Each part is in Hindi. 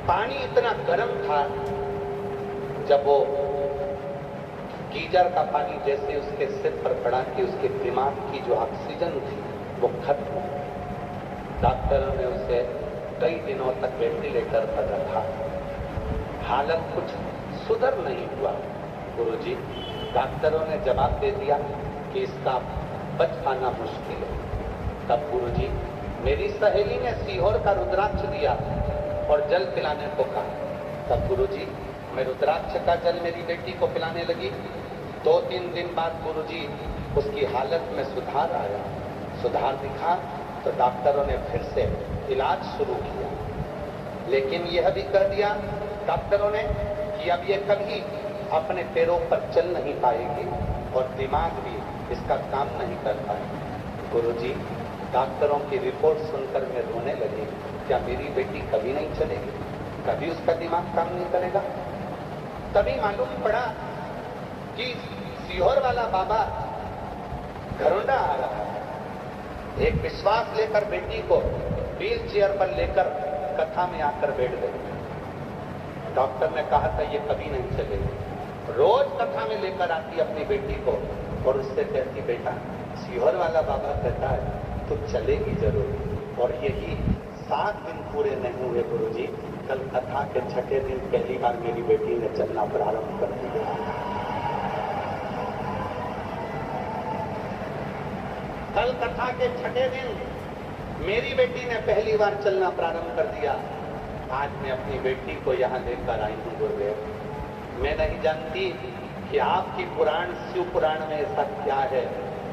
पानी इतना गर्म था, जब वो गीजर का पानी जैसे उसके सिर पर पड़ा कि उसके दिमाग की जो ऑक्सीजन थी वो खत्म हो। डॉक्टरों ने उसे कई दिनों तक वेंटिलेटर पर रखा, हालत कुछ सुधर नहीं हुआ। गुरुजी, डॉक्टरों ने जवाब दे दिया कि इसका बच पाना मुश्किल है। तब गुरुजी, मेरी सहेली ने सीहोर का रुद्राक्ष दिया और जल पिलाने को कहा। तब गुरुजी, मैं रुद्राक्ष का जल मेरी बेटी को पिलाने लगी। 2-3 दिन बाद गुरुजी, उसकी हालत में सुधार आया। सुधार दिखा तो डॉक्टरों ने फिर से इलाज शुरू किया, लेकिन यह भी कह दिया डॉक्टरों ने कि अब ये कभी अपने पैरों पर चल नहीं पाएगी और दिमाग भी इसका काम नहीं कर पाएगी। गुरुजी, डॉक्टरों की रिपोर्ट सुनकर मैं रोने लगी। क्या मेरी बेटी कभी नहीं चलेगी? कभी उसका दिमाग काम नहीं करेगा? तभी मालूम पड़ा कि सीहोर वाला बाबा घरोंडा आ रहा है। एक विश्वास लेकर बेटी को व्हील चेयर पर लेकर कथा में आकर बैठ गई। डॉक्टर ने कहा था ये कभी नहीं चलेगी। रोज कथा में लेकर आती अपनी बेटी को और उससे कहती, बेटा सीहोर वाला बाबा कहता है तो चलेगी जरूर। और यही 7 दिन पूरे नहीं हुए गुरुजी, कल कथा के 6ठे दिन पहली बार मेरी बेटी ने चलना प्रारंभ कर दिया। कल कथा के 6ठे दिन मेरी बेटी ने पहली बार चलना प्रारंभ कर दिया। आज मैं अपनी बेटी को यहाँ लेकर आई हूँ गुरुदेव। मैं नहीं जानती कि आपकी पुराण, शिव पुराण में ऐसा क्या है,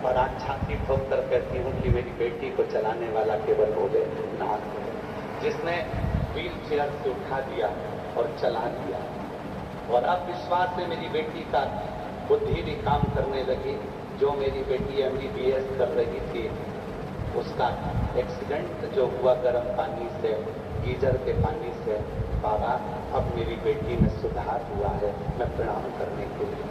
और आज छाती ठोक कर कहती हूँ कि मेरी बेटी को चलाने वाला केवल भोलेनाथ है, जिसने व्हील चेयर से उठा दिया और चला दिया। और अब विश्वास से मेरी बेटी का बुद्धि भी काम करने लगी। जो मेरी बेटी MBBS कर रही थी, उसका एक्सीडेंट जो हुआ गर्म पानी से, गीजर के पानी से, बाबा अब मेरी बेटी में सुधार हुआ है। मैं प्रणाम करने के लिए